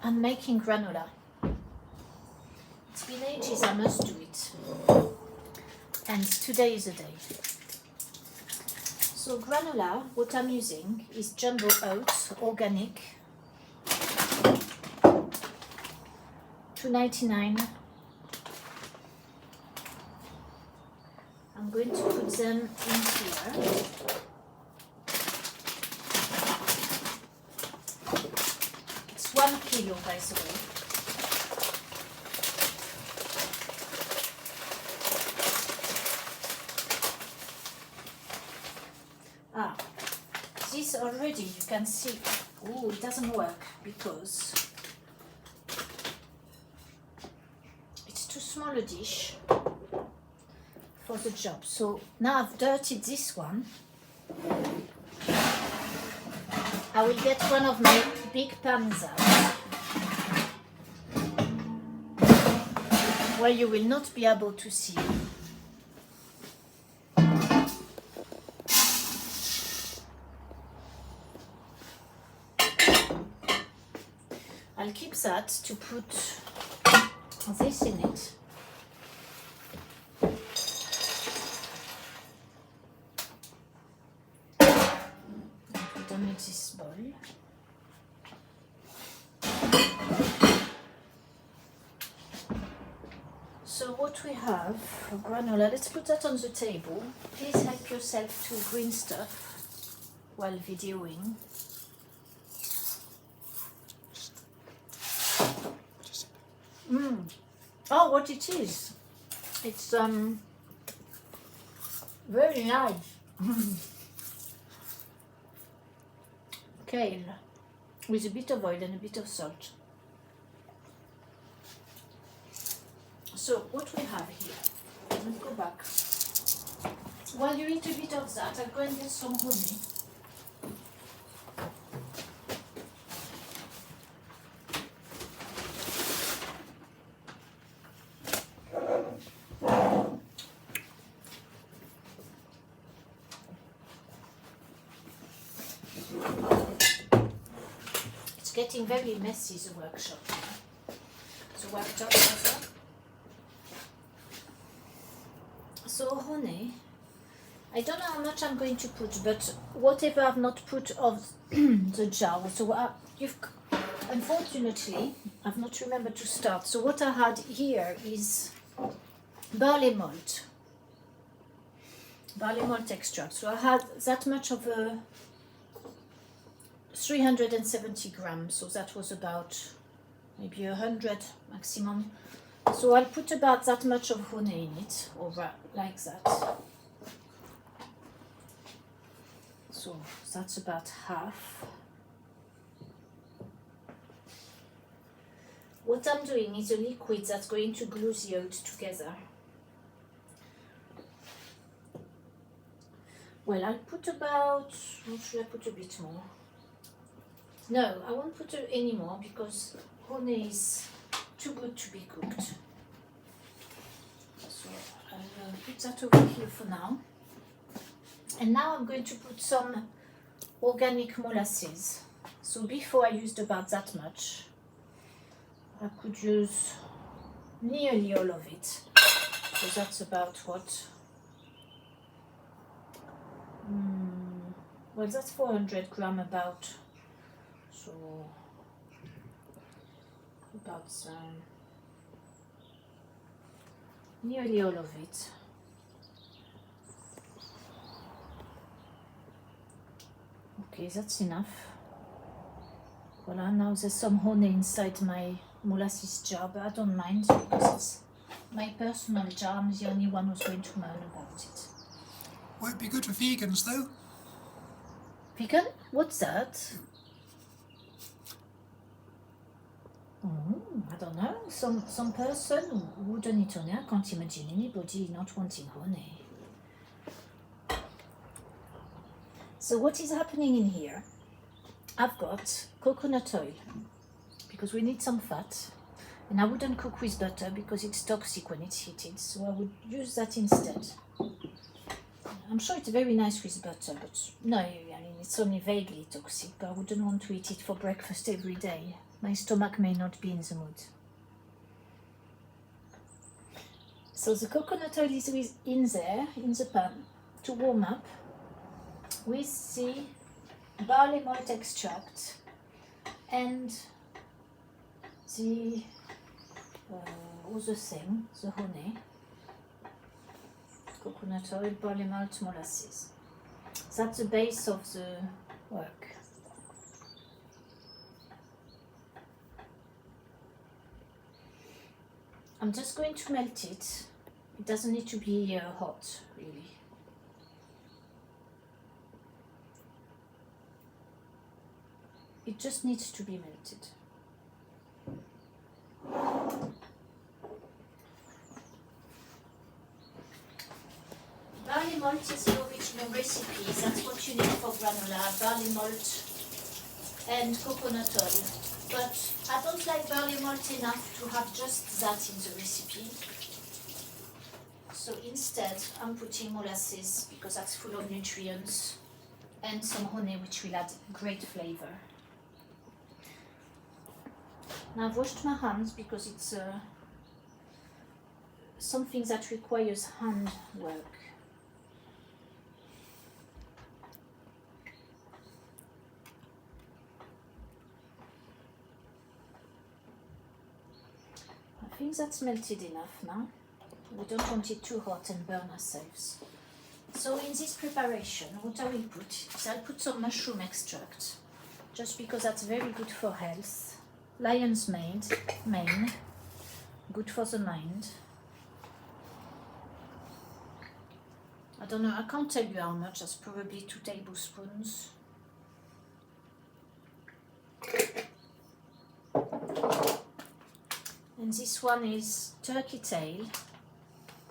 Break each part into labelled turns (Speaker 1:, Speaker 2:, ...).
Speaker 1: I'm making granola. It's been ages, I must do it. And today is the day. So granola, what I'm using is jumbo oats, organic, $2.99. I'm going to put them in here. It's 1 kilo, by the way. This already you can see. Oh, it doesn't work because it's too small a dish for the job. So now I've dirtied this one. I will get one of my big pans out where you will not be able to see. I'll keep that to put this in it. Put them in this bowl. So what we have for granola, let's put that on the table. Please help yourself to green stuff while videoing. Oh, what it is? It's very nice. Kale with a bit of oil and a bit of salt. So what we have here, let's go back. While you eat a bit of that, I'll go and get some honey. It's getting very messy, the workshop. The worktop also. So honey, I don't know how much I'm going to put, but whatever I've not put of the jar. So unfortunately, I've not remembered to start. So what I had here is barley malt extract. So I had that much of a 370 grams, so that was about maybe 100 maximum. So I'll put about that much of honey in it, or like that. So that's about half. What I'm doing is a liquid that's going to glue the oats together. Well, I'll put about, or should I put a bit more? No, I won't put any more because honey is too good to be cooked. So I'll put that over here for now. And now I'm going to put some organic molasses. So before I used about that much. I could use nearly all of it. So that's about what? Well, that's 400 grams about. So about nearly all of it. Okay, that's enough. Voilà, now there's some honey inside my molasses jar, but I don't mind because it's my personal jar. I'm the only one who's going to moan about it.
Speaker 2: Won't be good for vegans though.
Speaker 1: Vegan? What's that? I don't know. Some person who wouldn't eat honey. I can't imagine anybody not wanting honey. So what is happening in here? I've got coconut oil because we need some fat, and I wouldn't cook with butter because it's toxic when it's heated, so I would use that instead. I'm sure it's very nice with butter, but no, I mean it's only vaguely toxic, but I wouldn't want to eat it for breakfast every day. My stomach may not be in the mood. So the coconut oil is in there, in the pan, to warm up with the barley malt extract and the other thing, the honey, coconut oil, barley malt, molasses. That's the base of the work. I'm just going to melt it. It doesn't need to be hot, really. It just needs to be melted. Barley malt is the original recipe. That's what you need for granola, barley malt and coconut oil. But I don't like barley malt enough to have just that in the recipe. So instead, I'm putting molasses because that's full of nutrients and some honey which will add great flavor. Now I've washed my hands because it's something that requires hand work. I think that's melted enough now. We don't want it too hot and burn ourselves. So in this preparation, what I will put is I'll put some mushroom extract, just because that's very good for health. Lion's mane, good for the mind. I don't know, I can't tell you how much, that's probably 2 tablespoons. And this one is turkey tail,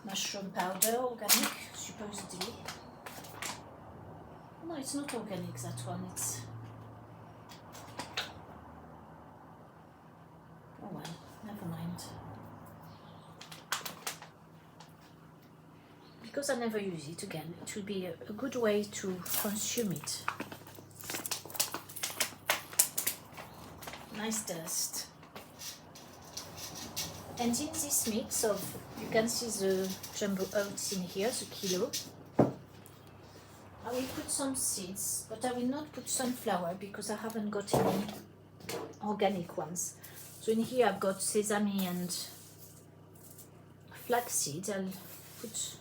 Speaker 1: mushroom powder, organic, supposedly. No, it's not organic, that one, it's... Oh well, never mind. Because I never use it again, it will be a good way to consume it. Nice dust. And in this mix of, you can see the jumbo oats in here, the kilo. I will put some seeds, but I will not put sunflower because I haven't got any organic ones. So in here I've got sesame and flax seeds. I'll put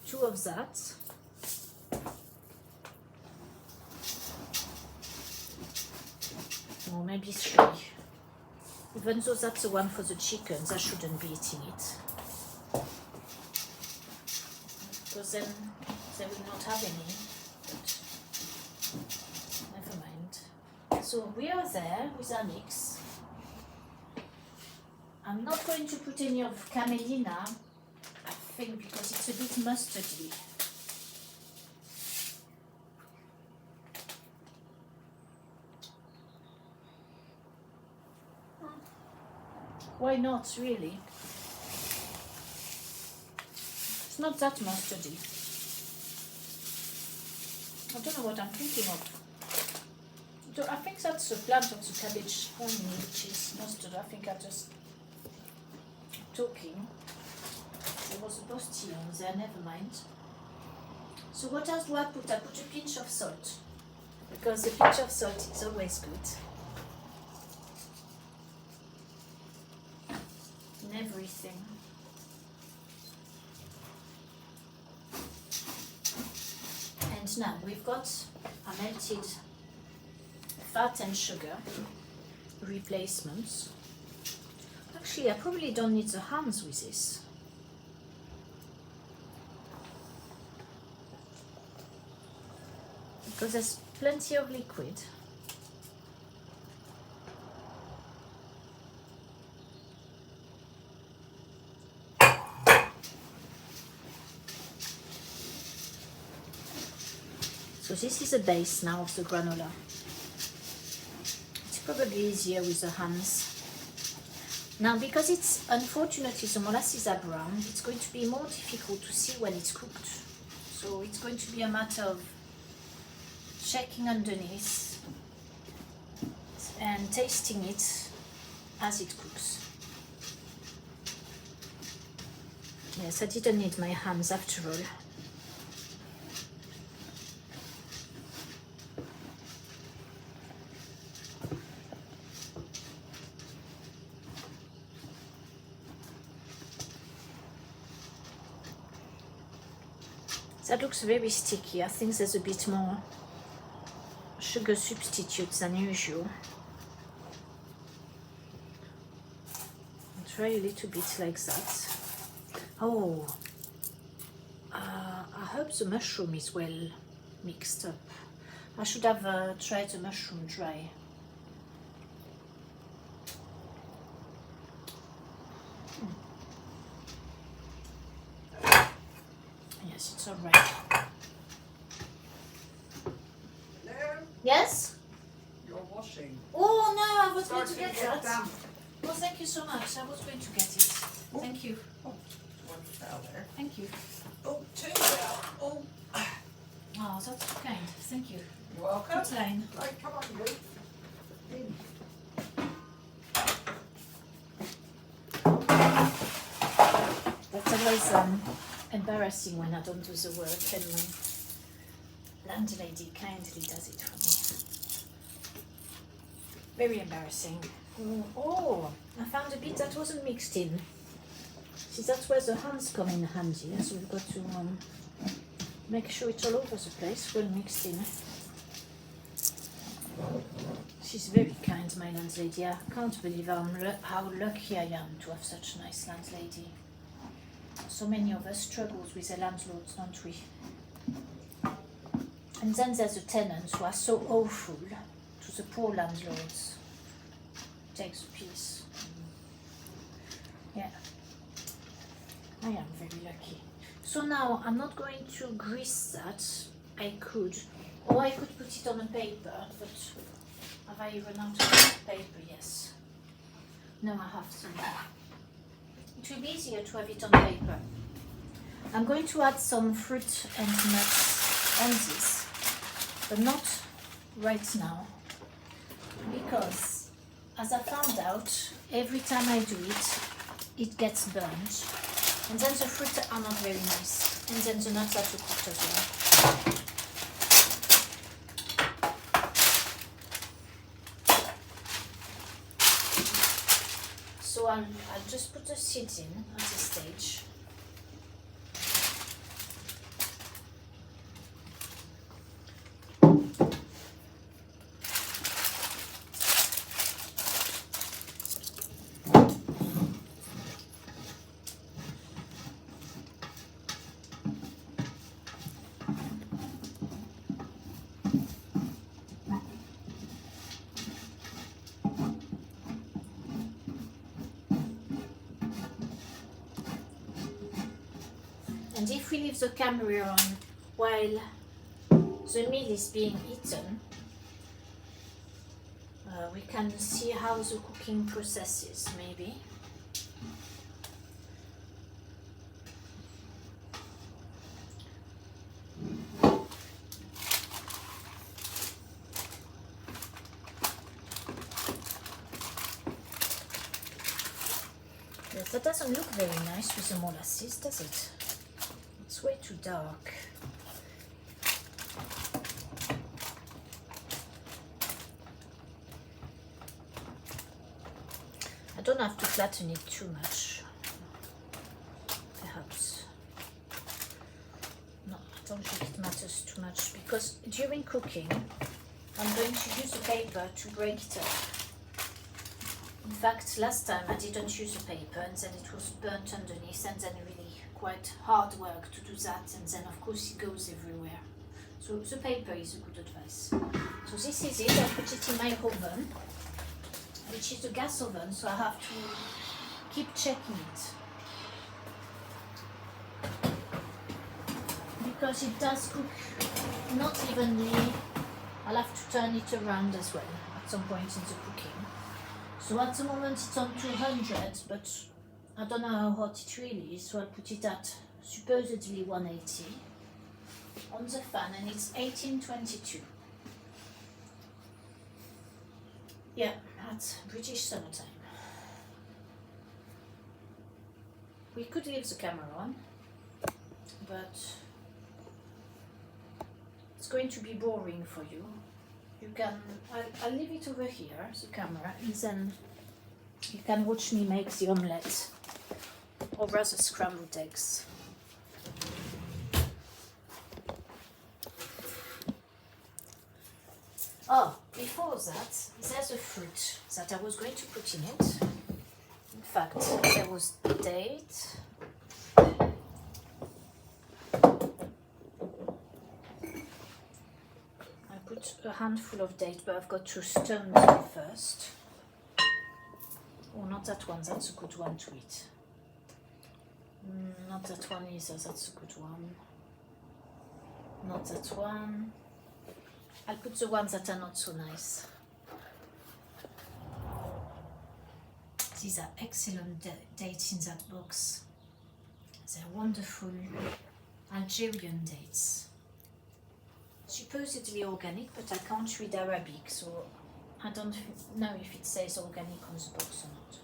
Speaker 1: 2 of that. Or maybe 3. Even though that's the one for the chickens, I shouldn't be eating it. Because then they will not have any. But never mind. So we are there with our mix. I'm not going to put any of camelina, I think, because it's a bit mustardy. Why not, really? It's not that mustardy. I don't know what I'm thinking of. So I think that's the plant of the cabbage only, which is mustard. I think I'm just talking. There was a postillon there, never mind. So what else do I put? I put a pinch of salt, because a pinch of salt is always good. In everything. And now we've got a melted fat and sugar replacements. Actually, I probably don't need the hands with this. Because there's plenty of liquid. So this is the base now of the granola. It's probably easier with the hands. Now, because it's unfortunately the molasses are brown, it's going to be more difficult to see when it's cooked. So it's going to be a matter of checking underneath. and tasting it as it cooks. Yes, I didn't need my hands after all. That looks very sticky. I think there's a bit more sugar substitute than usual. I'll try a little bit like that. Oh, I hope the mushroom is well mixed up. I should have tried the mushroom dry. Yes, it's all right.
Speaker 3: Hello?
Speaker 1: Yes?
Speaker 3: You're washing.
Speaker 1: Oh no, I was going to
Speaker 3: Starting
Speaker 1: get
Speaker 3: to
Speaker 1: that.
Speaker 3: damp.
Speaker 1: Well, thank you so much. I was going to get it. Thank you.
Speaker 3: Oh, one fell there.
Speaker 1: Thank you.
Speaker 3: Oh, two fell. Oh,
Speaker 1: Oh, that's so kind. Thank you.
Speaker 3: you're welcome.
Speaker 1: Good line.
Speaker 3: Right, come on, you. In.
Speaker 1: That's always embarrassing when I don't do the work and my landlady kindly does it for me. Very embarrassing. Oh, I found a bit that wasn't mixed in. See, that's where the hands come in handy. So we've got to make sure it's all over the place, well mixed in. She's very kind, my landlady. I can't believe how lucky I am to have such a nice landlady. So many of us struggle with the landlords, don't we? And then there's the tenants who are so awful to the poor landlords. Takes the piece. Yeah, I am very lucky. So now I'm not going to grease that. I could, or I could put it on a paper, but have I run out of paper? Yes. No, I have some. It will be easier to have it on paper. I'm going to add some fruit and nuts on this, but not right now, because as I found out, every time I do it, it gets burnt, and then the fruit are not very nice, and then the nuts are too cooked as well. So I'll just put the seeds in at this stage. And if we leave the camera on while the meal is being eaten, we can see how the cooking process is, maybe. Yes, that doesn't look very nice with the molasses, does it? It's way too dark. I don't have to flatten it too much. Perhaps. No, I don't think it matters too much, because during cooking I'm going to use a paper to break it up. In fact, last time I didn't use a paper, and then it was burnt underneath, and then really quite hard work to do that, and then of course it goes everywhere. So the paper is a good advice. So this is it. I put it in my oven, which is a gas oven, so I have to keep checking it, because it does cook not evenly. I'll have to turn it around as well at some point in the cooking. So at the moment it's on 200, but I don't know how hot it really is, so I'll put it at supposedly 180 on the fan, and it's 1822. Yeah, that's British summertime. We could leave the camera on, but it's going to be boring for you. You can, I'll leave it over here, the camera, and then you can watch me make the omelette, or rather scrambled eggs. Oh, before that, there's a fruit that I was going to put in it. In fact, there was date. I put a handful of date, but I've got to stone them first. Oh, not that one, that's a good one to eat. Not that one either, that's a good one. Not that one. I'll put the ones that are not so nice. These are excellent dates in that box. They're wonderful Algerian dates. Supposedly organic, but I can't read Arabic, so I don't know if it says organic on the box or not.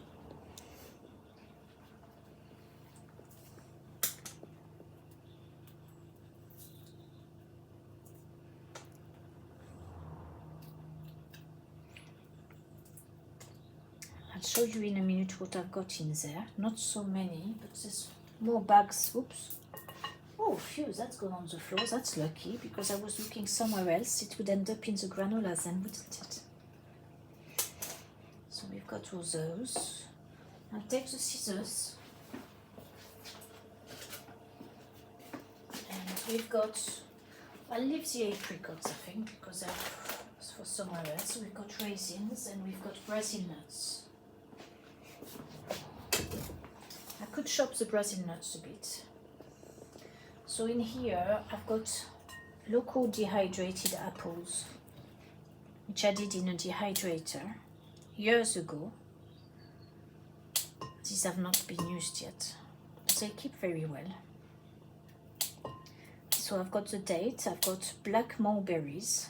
Speaker 1: I'll show you in a minute what I've got in there. Not so many, but there's more bags. Oops. Oh, phew, that's gone on the floor. That's lucky, because I was looking somewhere else. It would end up in the granola then, wouldn't it? So we've got all those. I'll take the scissors. And we've got, I'll leave the apricots, I think, because they're for somewhere else. We've got raisins and we've got Brazil nuts. I could chop the Brazil nuts a bit. So in here I've got local dehydrated apples, which I did in a dehydrator years ago. These have not been used yet, but they keep very well. So I've got the dates, I've got black mulberries,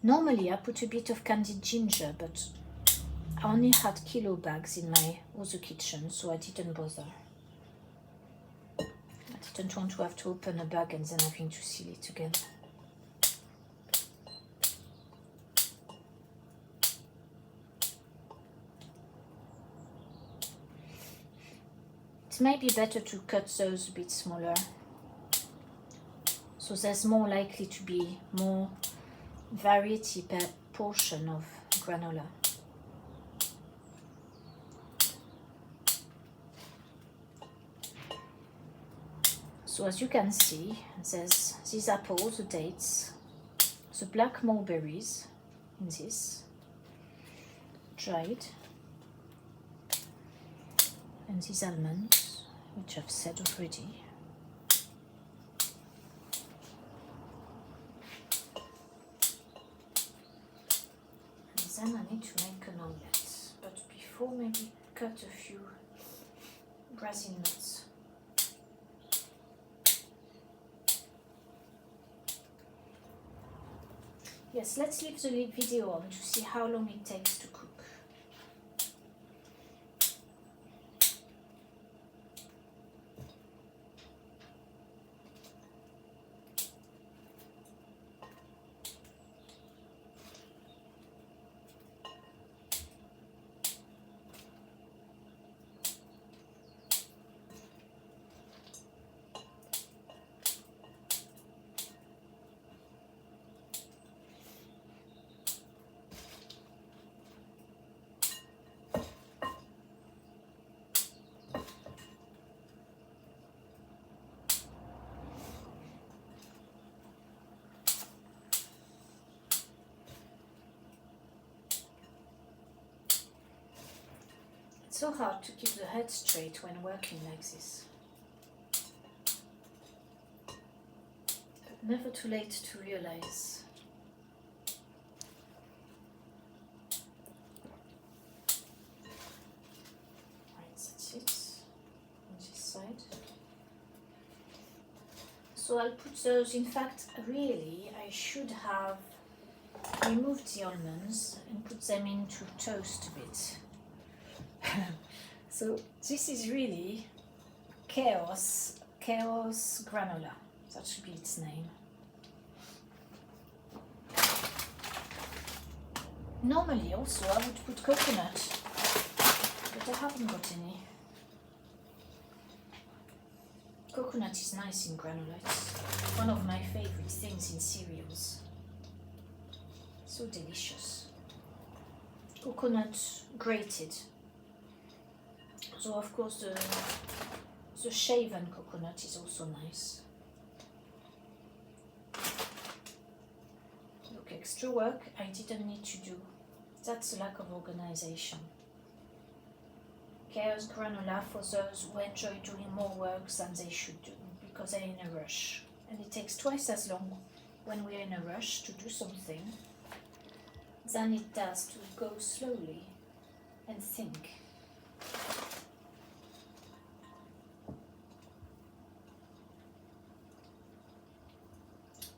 Speaker 1: normally I put a bit of candied ginger, but I only had kilo bags in my other kitchen, so I didn't bother. I didn't want to have to open a bag and then having to seal it again. It may be better to cut those a bit smaller, so there's more likely to be more variety per portion of granola. So as you can see, there's these apples, the dates, the black mulberries in this, dried, and these almonds, which I've said already. And then I need to make an omelette, but before maybe cut a few Brazil nuts. Yes, let's leave the video on to see how long it takes to cook. It's so hard to keep the head straight when working like this. But never too late to realize. So I'll put those, in fact, really, I should have removed the almonds and put them into toast a bit. So this is really chaos granola. That should be its name. Normally also I would put coconut, but I haven't got any. Coconut is nice in granola. It's one of my favorite things in cereals. So delicious. Coconut grated. So of course the shaven coconut is also nice. Look, extra work I didn't need to do. That's a lack of organization. Chaos granola for those who enjoy doing more work than they should do because they're in a rush. And it takes twice as long when we're in a rush to do something than it does to go slowly and think.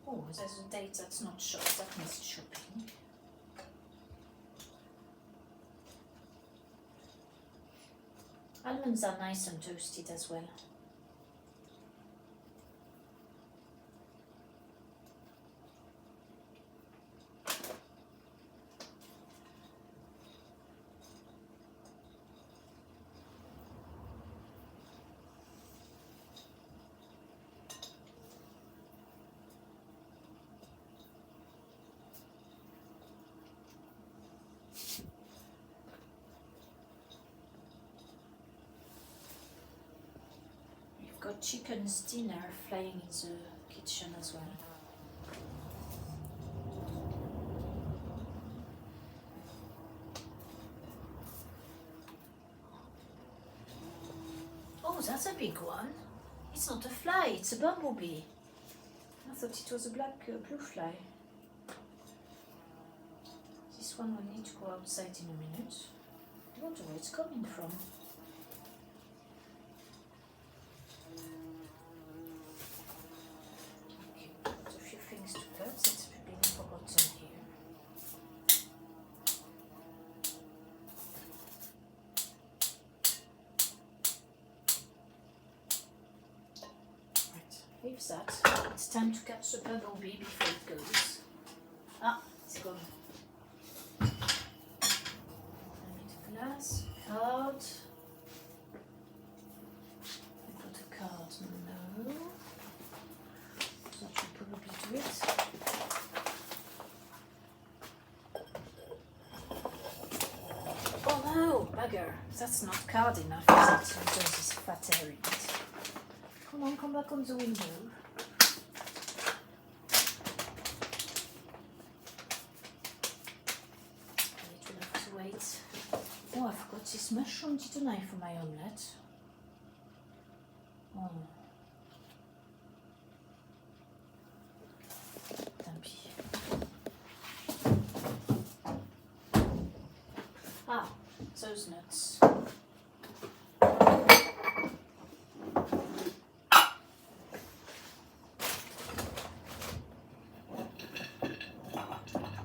Speaker 1: Oh, there's a date that's not chopped, that needs chopping. Almonds are nice and toasted as well. Got chicken's dinner flying in the kitchen as well. Oh, that's a big one. It's not a fly, it's a bumblebee. I thought it was a blue fly. This one will need to go outside in a minute. I wonder where it's coming from. Leave that. It's time to catch the bumblebee before it goes. Ah, it's gone. I need a glass, card. I put a card, no. That should probably do it. Oh no, bugger. That's not card enough, is it? There's this fat area. Come on, come back on the window. It will have to wait. Oh, I forgot this mushroom, didn't I, for my omelette? Oh. Tant pis. Ah, those nuts.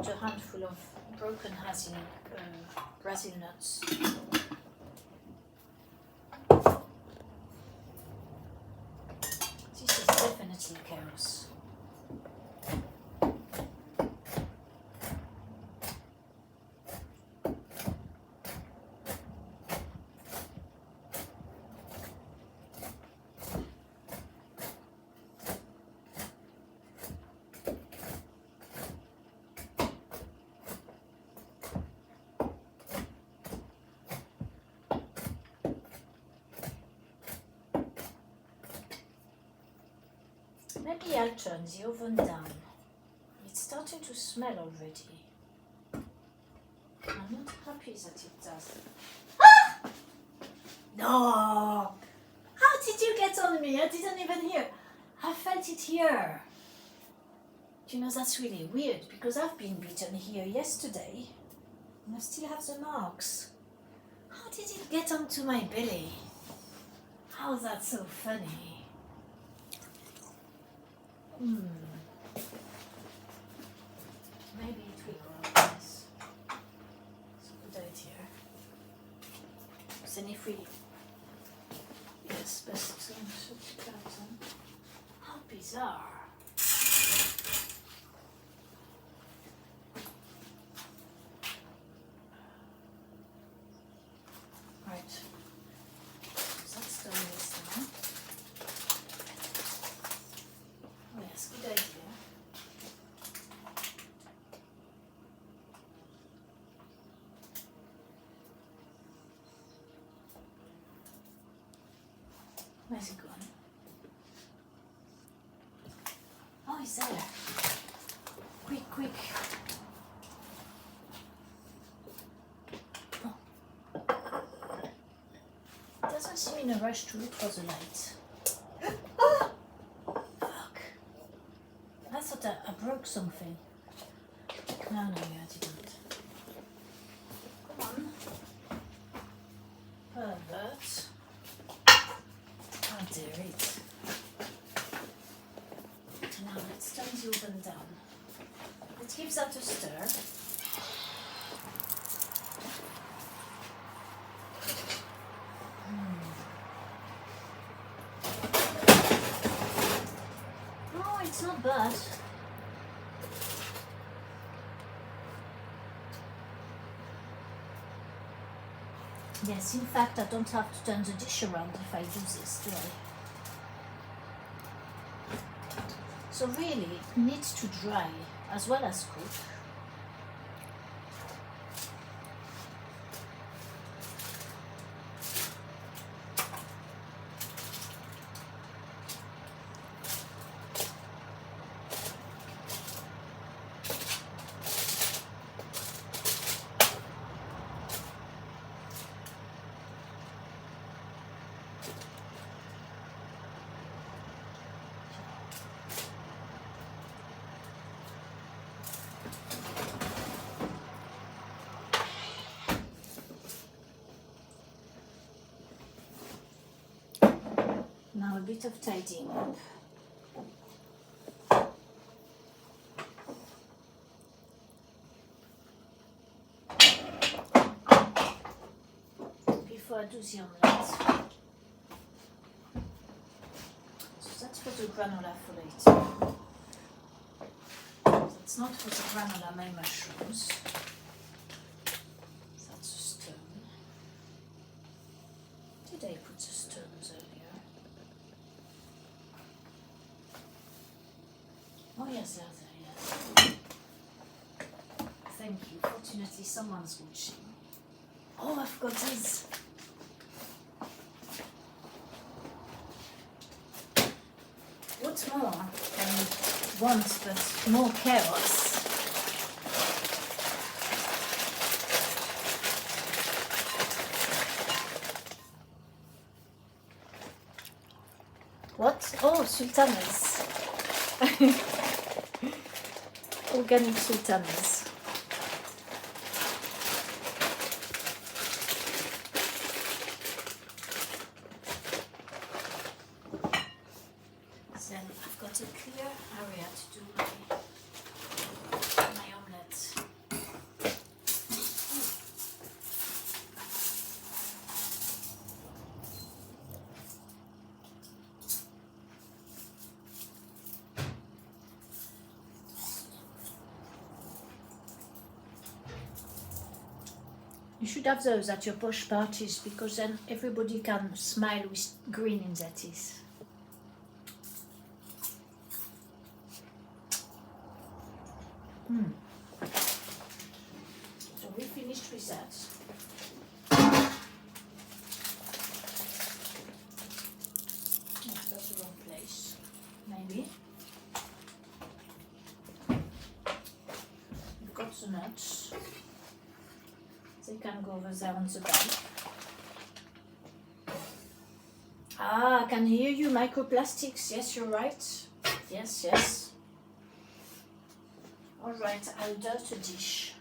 Speaker 1: A handful of broken Brazil nuts. This is definitely chaos. Maybe I'll turn the oven down. It's starting to smell already. I'm not happy that it does. Ah! No! How did you get on me? I didn't even hear. I felt it here. You know, that's really weird because I've been bitten here yesterday and I still have the marks. How did it get onto my belly? How's that so funny? Maybe it will grow, yes. It's a good idea. Then if we... Yes, best 30,000. How bizarre. Right. So that's done this now. Oh yes, good idea. Where's it gone? Oh, he's there. Quick, quick. Oh. Doesn't seem in a rush to look for the light. Fuck. I thought I broke something. No, I didn't. Come on. Pervert. How dare it. Now let's turn the oven down. Let's give that a stir. Oh, it's not bad. Yes, in fact, I don't have to turn the dish around if I do this, do I? So really, it needs to dry as well as cook. Now a bit of tidying up. Before I do the omelette. So that's for the granola for later. That's not for the granola, my mushrooms. That's a stone. Did I put the stones earlier? Oh yes, they're there, yes. Thank you. Fortunately, someone's watching. Oh, I've got these. What more can you want but more chaos? What? Oh, sultanas. Organic sultanas. Then I've got a clear area to do my omelette. You should have those at your posh parties because then everybody can smile with green in their teeth. So we finished with that. Oh, that's the wrong place. Maybe. We've got the nuts. They can go over there on the back. Ah, I can hear you, microplastics. Yes, you're right. Yes, yes. Alright, I'll dirt a dish.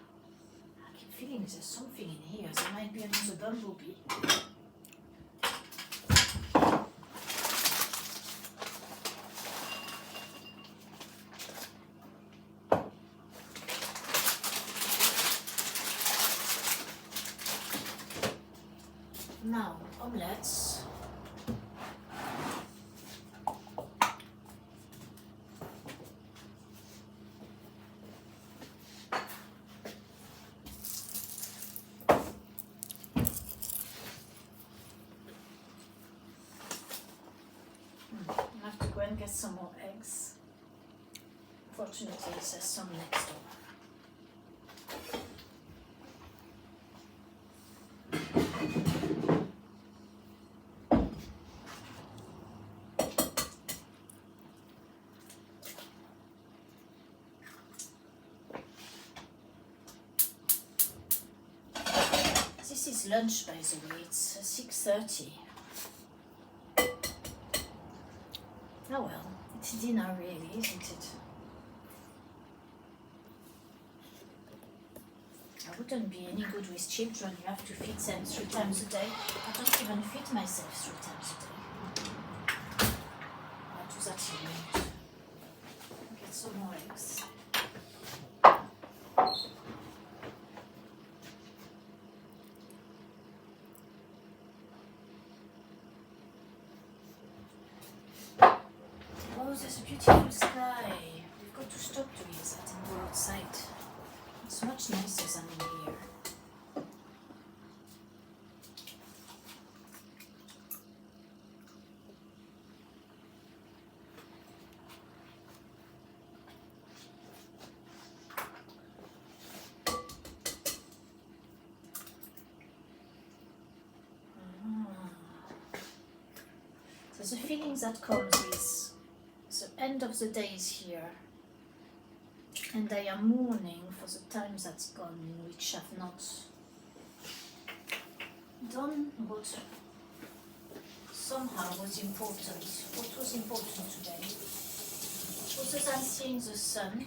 Speaker 1: I keep feeling there's something in here. There might be another bumblebee. Now, omelettes. I have to go and get some more eggs. Fortunately, there's some next door. This is lunch, by the way. It's 6:30. Oh well, it's dinner really, isn't it? I wouldn't be any good with children. You have to feed them 3 times a day. I don't even feed myself 3 times a day. I'll do that in a minute. Get some more eggs. Oh, there's a beautiful sky. We've got to stop doing that and go outside. It's much nicer than in here. There's a feeling that comes with the end of the day is here, and I am mourning for the time that's gone in which I've not done what somehow was important. What was important today? Other than seeing the sun.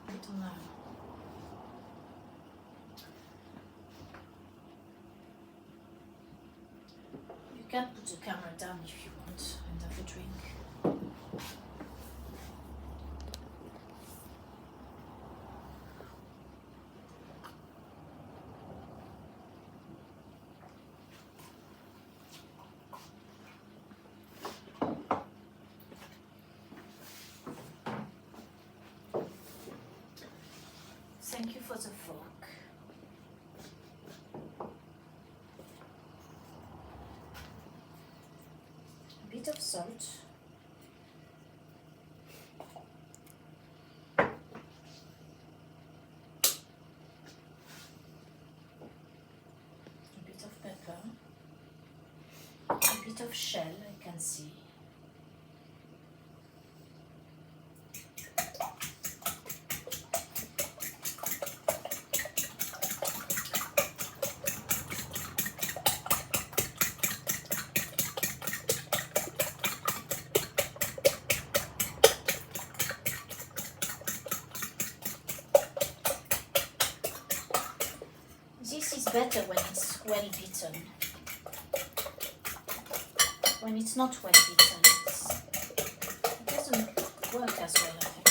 Speaker 1: I don't know. You can put the camera down if you want and have a drink. Thank you for the fork. A bit of salt. A bit of pepper. A bit of shell, I can see. This is better when it's well beaten. When it's not well beaten, it doesn't work as well, I think.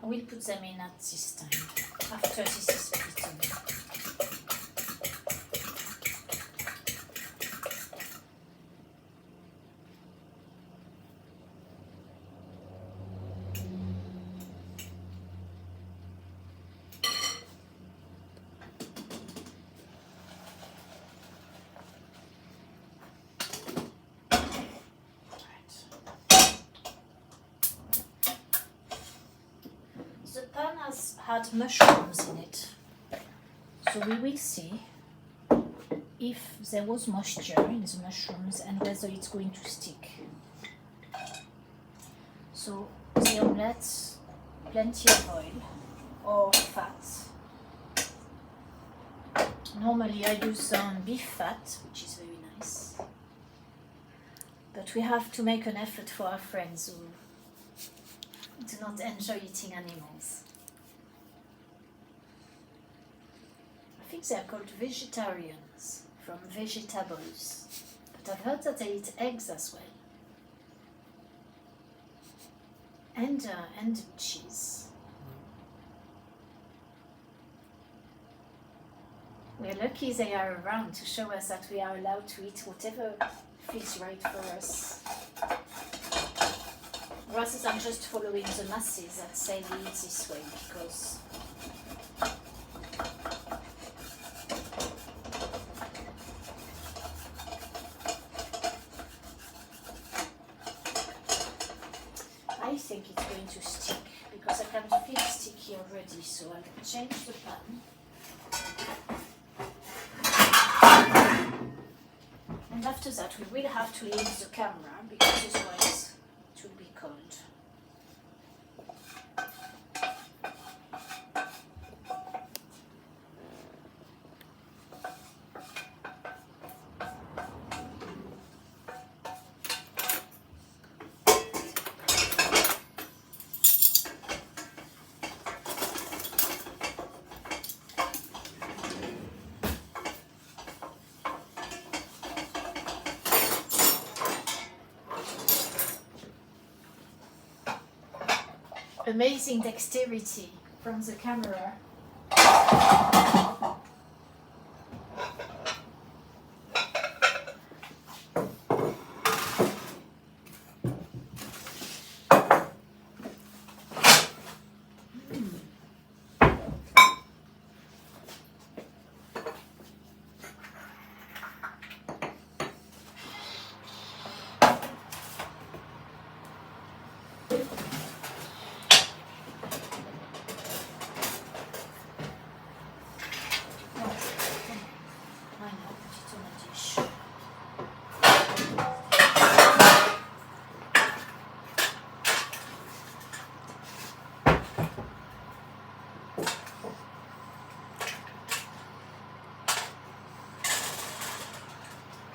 Speaker 1: I will put them in at this time, after this is beaten. The pan has had mushrooms in it, so we will see if there was moisture in the mushrooms and whether it's going to stick. So the omelette, plenty of oil or fat. Normally I use beef fat, which is very nice, But we have to make an effort for our friends who do not enjoy eating animals. I think they are called vegetarians, from vegetables. But I've heard that they eat eggs as well. And cheese. We're lucky they are around to show us that we are allowed to eat whatever feels right for us. Rather than just following the masses that say we eat this way, because I think it's going to stick, because I can feel it sticky already, so I'll change the pan. And after that we will have to leave the camera, because otherwise it will be cold. Amazing dexterity from the camera.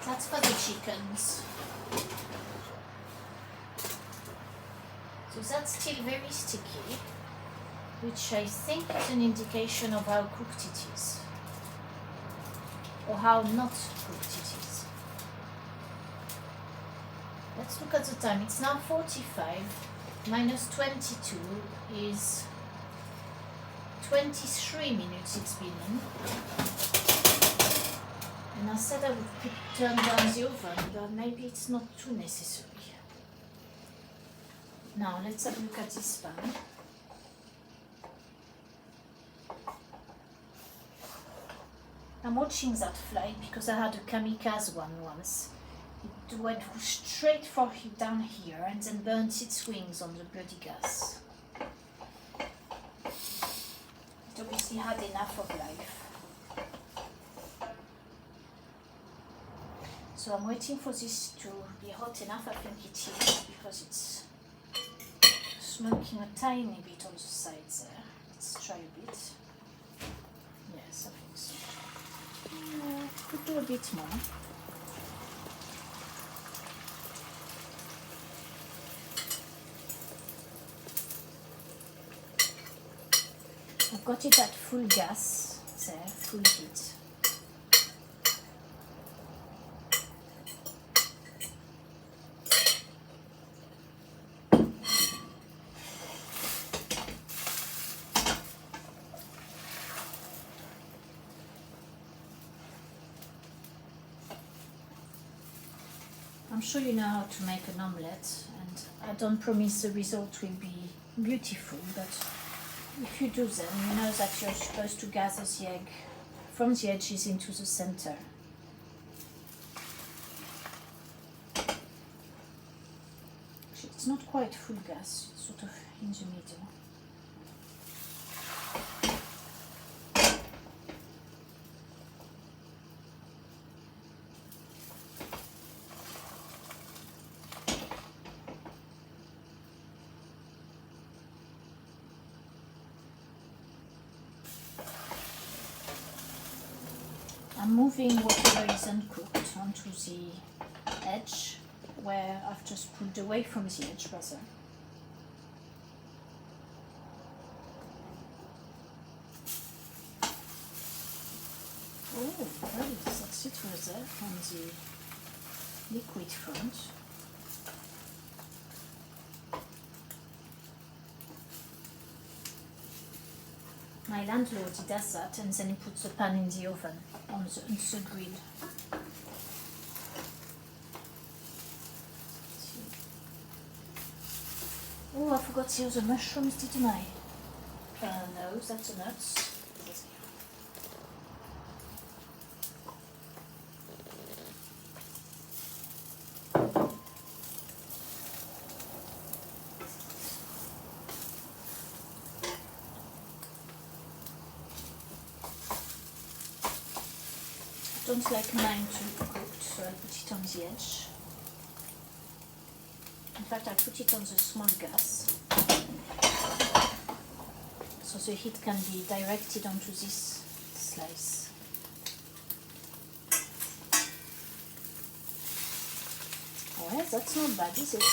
Speaker 1: That's for the chickens. So that's still very sticky, which I think is an indication of how cooked it is, or how not cooked it is. Let's look at the time. It's now 45, minus 22 is 23 minutes it's been in. And I said I would turn down the oven, but maybe it's not too necessary. Now let's have a look at this pan. I'm watching that fly because I had a kamikaze one once. It went straight for down here and then burnt its wings on the bloody gas. It obviously had enough of life. So I'm waiting for this to be hot enough. I think it is, because it's smoking a tiny bit on the sides there. Let's try a bit. Yes, I think so. Could do a bit more. I've got it at full gas there, full heat. I'm sure you know how to make an omelette, and I don't promise the result will be beautiful, but if you do them, you know that you're supposed to gather the egg from the edges into the center. Actually, it's not quite full gas, it's sort of in the middle. I'm moving whatever is uncooked onto the edge where I've just pulled away from the edge rather. Oh, right, that's it for there on the liquid front. My landlord does that and then he puts the pan in the oven on the grill. Oh, I forgot the other mushrooms, didn't I? No, that's the nuts. I don't like mine to be cooked, so I put it on the edge. In fact, I put it on the small gas, so the heat can be directed onto this slice. Well, that's not bad, is it?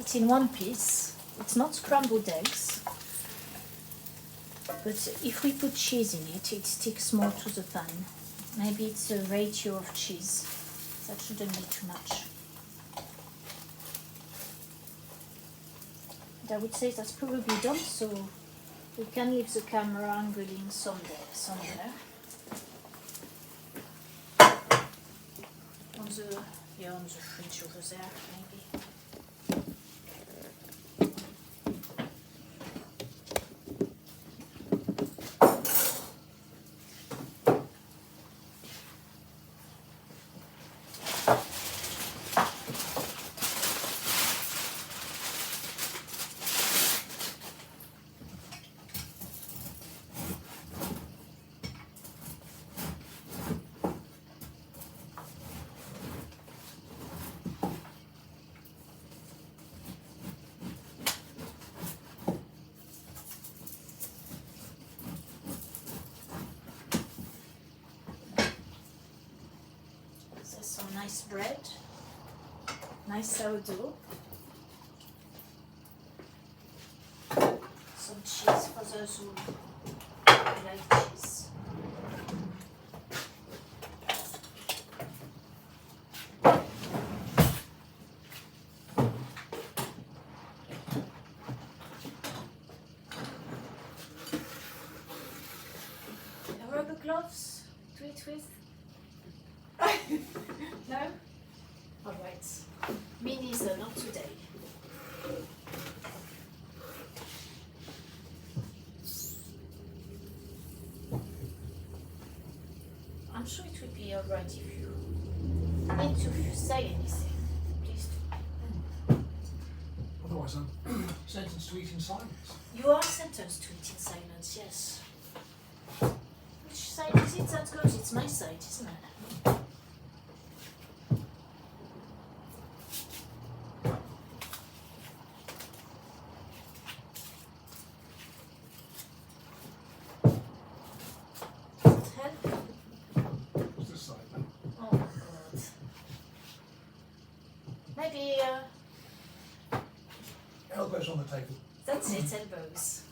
Speaker 1: It's in one piece. It's not scrambled eggs, but if we put cheese in it, it sticks more to the pan. Maybe it's a ratio of cheese. That shouldn't be too much. And I would say that's probably done, so we can leave the camera angling somewhere. On the fridge over there, maybe. Some nice bread, nice sourdough, some cheese for those who like cheese. Rubber gloves to eat with? No? Alright. Me neither, not today. I'm sure it would be alright if you need to say anything. Please do.
Speaker 2: Otherwise, I'm sentenced to eat in silence.
Speaker 1: You are sentenced to eat in silence, yes. Which side is it that goes? It's my side, isn't it?
Speaker 2: What's this side then?
Speaker 1: Oh God. Maybe
Speaker 2: Elbows on the table.
Speaker 1: that's it, elbows.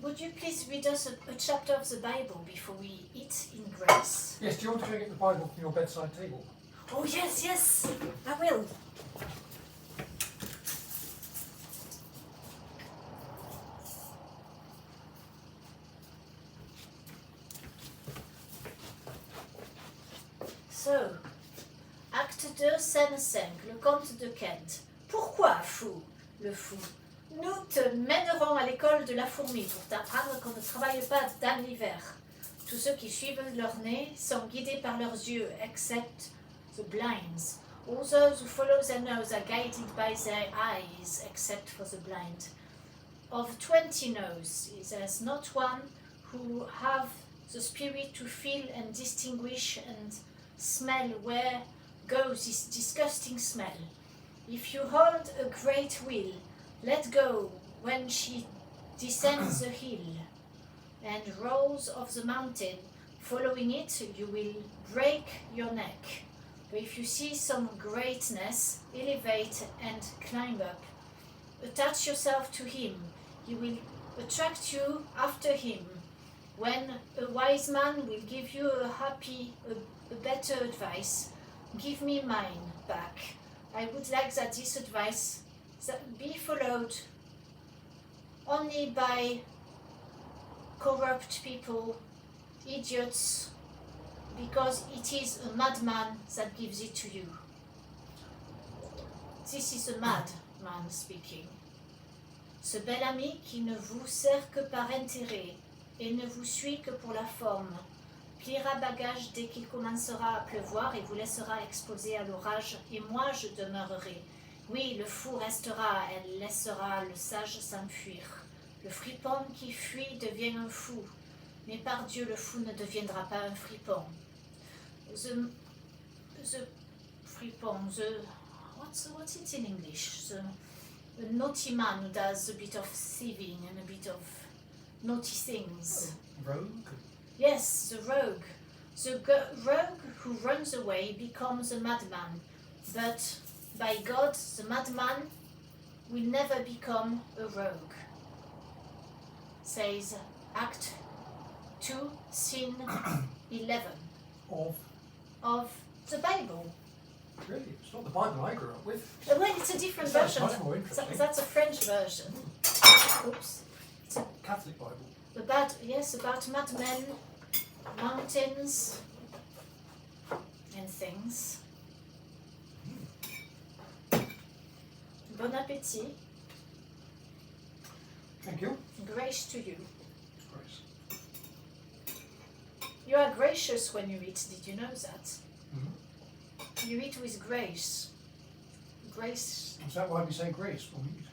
Speaker 1: Would you please read us a chapter of the Bible before we eat in Grâce?
Speaker 2: Yes, do you want to go get the Bible from your bedside table?
Speaker 1: Oh yes, yes, I will. So, acte 2, scène 5, le comte de Kent. Pourquoi, fou, le fou? Nous te mènerons à l'école de la fourmi pour t'apprendre qu'on ne travaille pas dans l'hiver. Tous ceux qui suivent leur nez sont guidés par leurs yeux, except the blinds. All those who follow their nose are guided by their eyes, except for the blind. Of 20 noses, there's not one who have the spirit to feel and distinguish and smell where goes this disgusting smell. If you hold a great wheel, let go when she descends the hill and rolls off the mountain. Following it, you will break your neck. But if you see some greatness, elevate and climb up. Attach yourself to him. He will attract you after him. When a wise man will give you a better advice, give me mine back. I would like that this advice be followed only by corrupt people, idiots, because it is a madman that gives it to you. This is a madman speaking. Ce bel ami qui ne vous sert que par intérêt et ne vous suit que pour la forme, pliera bagage dès qu'il commencera à pleuvoir et vous laissera exposé à l'orage, et moi je demeurerai. Oui, le fou restera, elle laissera le sage s'enfuir. Le fripon qui fuit devient un fou, mais par Dieu le fou ne deviendra pas un fripon. The fripon, what's it in English? The naughty man who does a bit of thieving and a bit of naughty things.
Speaker 2: Rogue?
Speaker 1: Yes, the rogue. The rogue who runs away becomes a madman, but by God, the madman will never become a rogue. Says Act 2, Scene 11 of the Bible.
Speaker 2: Really? It's not the Bible I grew up with.
Speaker 1: Well, it's a different
Speaker 2: That's
Speaker 1: version.
Speaker 2: much more interesting.
Speaker 1: That's a French version. Oops.
Speaker 2: It's a Catholic Bible.
Speaker 1: About madmen, mountains, and things. Bon appétit.
Speaker 2: Thank you.
Speaker 1: Grace to you.
Speaker 2: Grace.
Speaker 1: You are gracious when you eat. Did you know that?
Speaker 2: Mm-hmm.
Speaker 1: You eat with grace. Grace.
Speaker 2: Is that why we say grace when we eat?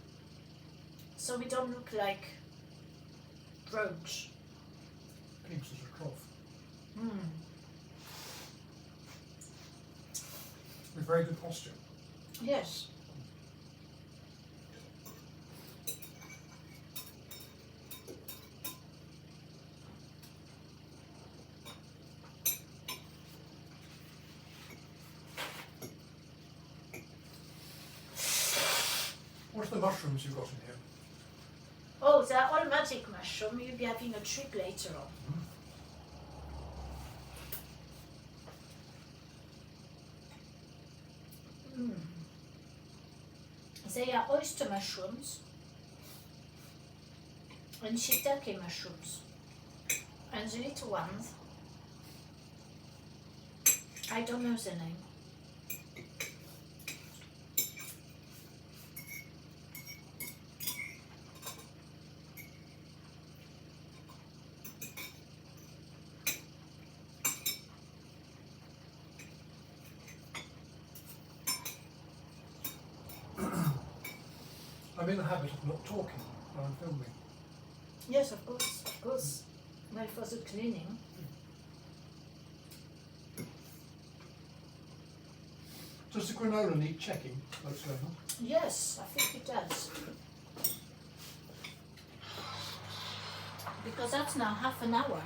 Speaker 1: So we don't look like rogues.
Speaker 2: Keeps us a cloth. With very good posture.
Speaker 1: Yes.
Speaker 2: What's the mushrooms you've got in here?
Speaker 1: Oh, they're all magic mushroom. You'll be having a trip later on. They are oyster mushrooms and shiitake mushrooms. And the little ones, I don't know the name.
Speaker 2: I'm in the habit of not talking when I'm filming.
Speaker 1: Yes, of course, of course. Well, for the cleaning.
Speaker 2: Does the granola need checking? What's going on?
Speaker 1: Yes, I think it does. Because that's now half an hour.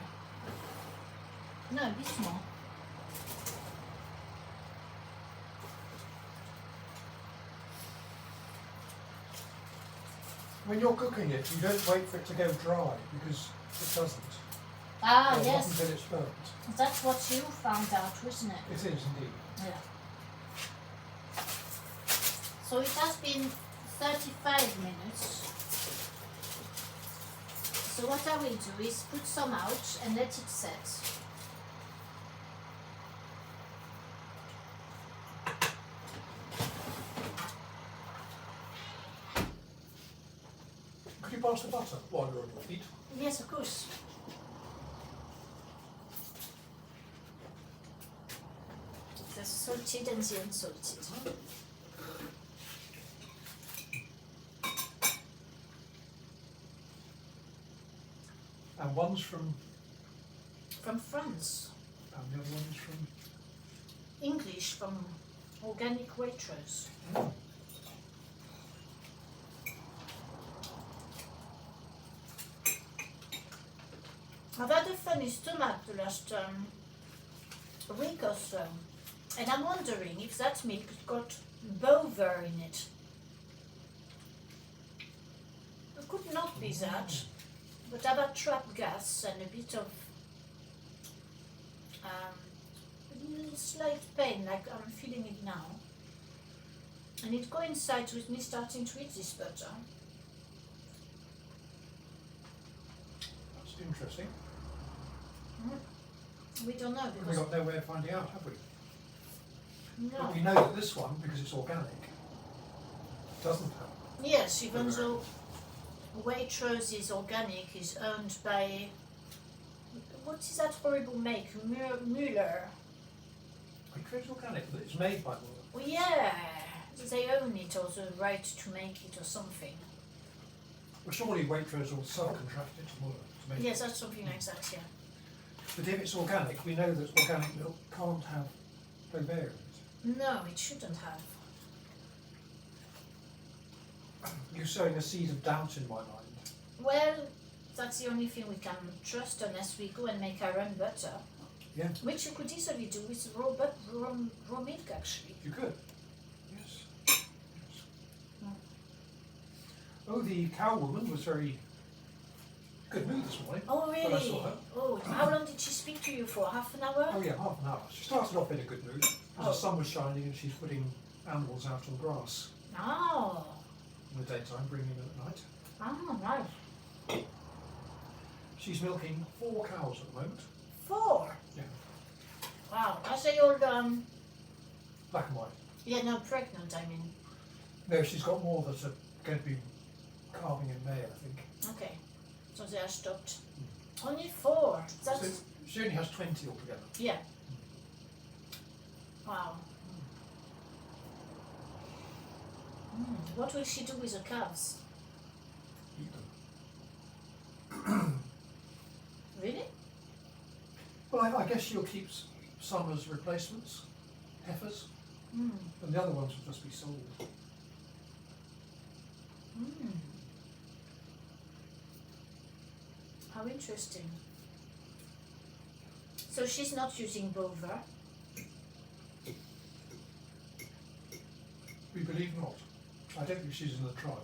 Speaker 1: No, a bit more.
Speaker 2: When you're cooking it, you don't wait for it to go dry because it doesn't.
Speaker 1: Ah,
Speaker 2: Not
Speaker 1: yes.
Speaker 2: until it's burnt.
Speaker 1: That's what you found out, wasn't it?
Speaker 2: It is indeed.
Speaker 1: Yeah. So it has been 35 minutes. So what I will do is put some out and let it set.
Speaker 2: Could you pass the butter while you're on your feet?
Speaker 1: Yes, of course. The salted and the unsalted.
Speaker 2: And one's from,
Speaker 1: From France.
Speaker 2: and the other one's from.
Speaker 1: English from Organic Waitrose.
Speaker 2: Mm. 'Cause
Speaker 1: I've had a funny stomach the last week or so, and I'm wondering if that milk got bover in it. It could not be that, but I've had trapped gas and a bit of slight pain, like I'm feeling it now. And it coincides with me starting to eat this butter.
Speaker 2: That's interesting.
Speaker 1: We don't know
Speaker 2: We've
Speaker 1: because
Speaker 2: got no way of finding out, have we?
Speaker 1: no.
Speaker 2: But we know that this one, because it's organic, doesn't have.
Speaker 1: Yes, even though Waitrose is organic, is owned by what is that horrible make? Mueller.
Speaker 2: Waitrose organic, but it's made by Muller.
Speaker 1: Well, yeah, they own it or the right to make it or something.
Speaker 2: Well, surely Waitrose will subcontract it to Muller to make
Speaker 1: Yes,
Speaker 2: it.
Speaker 1: that's something like that. Yeah.
Speaker 2: But if it's organic, we know that organic milk can't have bovaria in it.
Speaker 1: No, it shouldn't have.
Speaker 2: You're sowing a seed of doubt in my mind.
Speaker 1: Well, that's the only thing we can trust unless we go and make our own butter.
Speaker 2: Yeah.
Speaker 1: Which you could easily do with raw milk, actually.
Speaker 2: You could. Yes. Yes. Oh, the cow woman was very good mood this morning.
Speaker 1: Oh,
Speaker 2: When I
Speaker 1: really?
Speaker 2: saw her.
Speaker 1: Oh, how long did she speak to you for? Half an hour?
Speaker 2: Oh yeah, half an hour. She started off in a good mood because
Speaker 1: Oh.
Speaker 2: the sun was shining and she's putting animals out on grass
Speaker 1: Oh,
Speaker 2: in the daytime, bringing them at night.
Speaker 1: oh, nice.
Speaker 2: She's milking 4 cows at the moment.
Speaker 1: 4?
Speaker 2: Yeah.
Speaker 1: Wow, are they all,
Speaker 2: Black and white.
Speaker 1: yeah, no, pregnant, I mean.
Speaker 2: No, she's got more that are going to be calving in May, I think.
Speaker 1: Okay, so they are stopped. Only 4? That's,
Speaker 2: So she only has 20 altogether.
Speaker 1: yeah. Wow. What will she do with the calves?
Speaker 2: Eat them.
Speaker 1: Really?
Speaker 2: Well, I guess she'll keep some as replacements, heifers,
Speaker 1: Mm.
Speaker 2: and the other ones will just be sold.
Speaker 1: Mm. How interesting. So she's not using bover.
Speaker 2: We believe not. I don't think she's in the trial.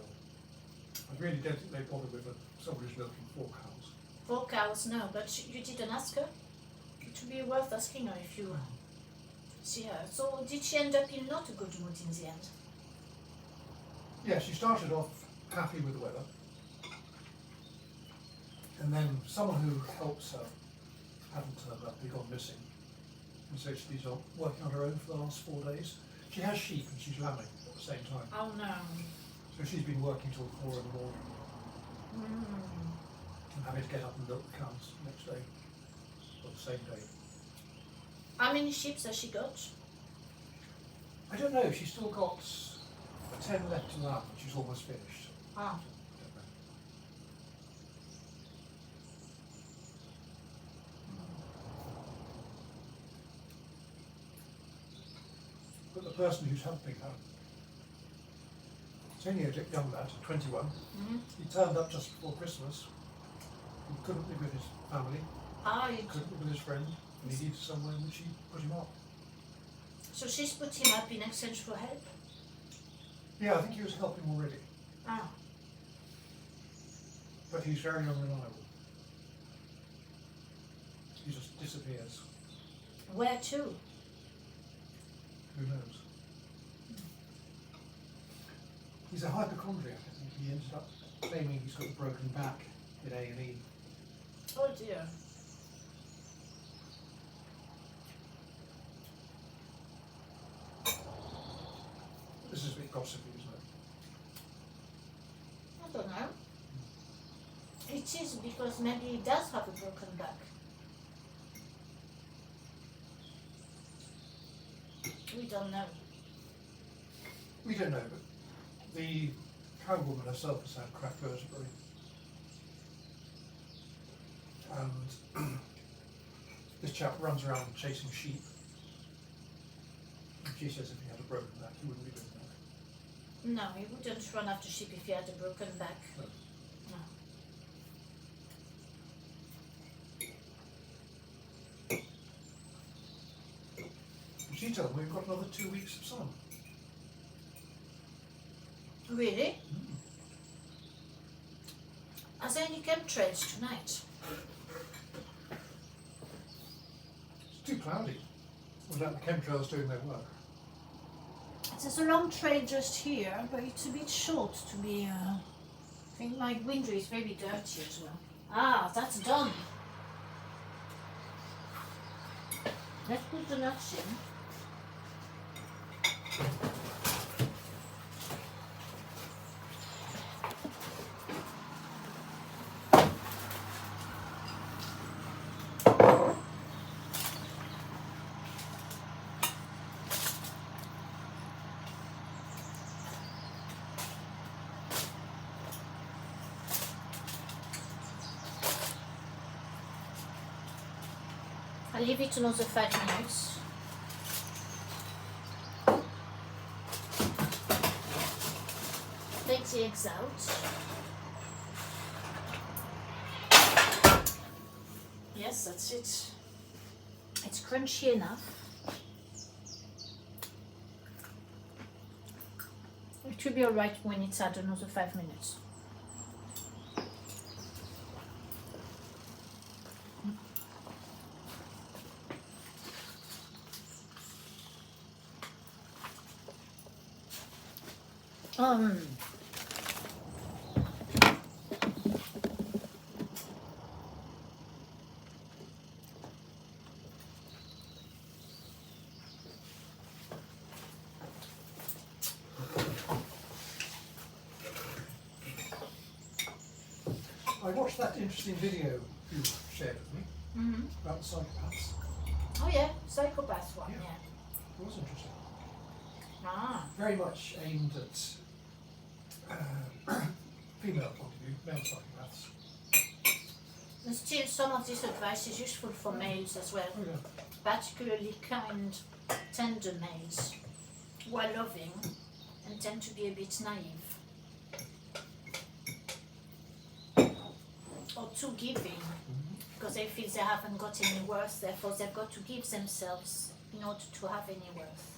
Speaker 2: I really don't think they bother with somebody who's milking 4 cows.
Speaker 1: 4 cows, no, but you didn't ask her? It would be worth asking her if you see her. So did she end up in not a good mood in the end?
Speaker 2: Yeah, she started off happy with the weather. And then someone who helps her hadn't turned up, they'd gone missing. And so she's working on her own for the last 4 days. She has sheep and she's lambing at the same time.
Speaker 1: Oh no.
Speaker 2: So she's been working till 4 in the morning
Speaker 1: Mm.
Speaker 2: and having to get up and milk the cows the next day, or the same day.
Speaker 1: How many sheep has she got?
Speaker 2: I don't know, she's still got 10 left to lamb, which is almost finished.
Speaker 1: Ah.
Speaker 2: Don't know. But the person who's helping her, it's only a young lad, 21.
Speaker 1: Mm-hmm.
Speaker 2: He turned up just before Christmas. He couldn't live with his family,
Speaker 1: Ah,
Speaker 2: couldn't live with his friend, and he needed somewhere in which he put him up.
Speaker 1: so she's put him up in exchange for help?
Speaker 2: Yeah, I think he was helping already,
Speaker 1: Ah.
Speaker 2: but he's very unreliable. He just disappears.
Speaker 1: Where to?
Speaker 2: Who knows? He's a hypochondriac, I think. He ended up claiming he's got a broken back in A&E.
Speaker 1: Oh dear.
Speaker 2: This is a bit gossipy, isn't it?
Speaker 1: I don't know. It is because maybe he does have a broken back. We don't know.
Speaker 2: We don't know, but the cow woman herself has had cracked vertebrae. And this chap runs around chasing sheep. And she says if he had a broken back, he wouldn't be doing that.
Speaker 1: No, he wouldn't run after sheep if he had a broken back.
Speaker 2: No.
Speaker 1: No.
Speaker 2: she told me we've got another 2 weeks of sun.
Speaker 1: Really? Are there any chemtrails tonight?
Speaker 2: It's too cloudy without the chemtrails doing their work.
Speaker 1: There's a long trail just here, but it's a bit short to be. I think my window is very dirty as well. Ah, that's done. Let's put the nuts in. I'll leave it another 5 minutes. Take the eggs out. Yes, that's it. It's crunchy enough. It will be alright when it's at another 5 minutes.
Speaker 2: I watched that interesting video you shared with me about the psychopaths.
Speaker 1: Oh yeah, psychopath one,
Speaker 2: Yeah.
Speaker 1: yeah.
Speaker 2: It was interesting.
Speaker 1: Ah,
Speaker 2: Very much aimed at female point of view, male psychopaths.
Speaker 1: and still some of this advice is useful for males as well,
Speaker 2: Oh yeah.
Speaker 1: particularly kind, tender males who are loving and tend to be a bit naive or too giving because they feel they haven't got any worth, therefore they've got to give themselves in order to have any worth.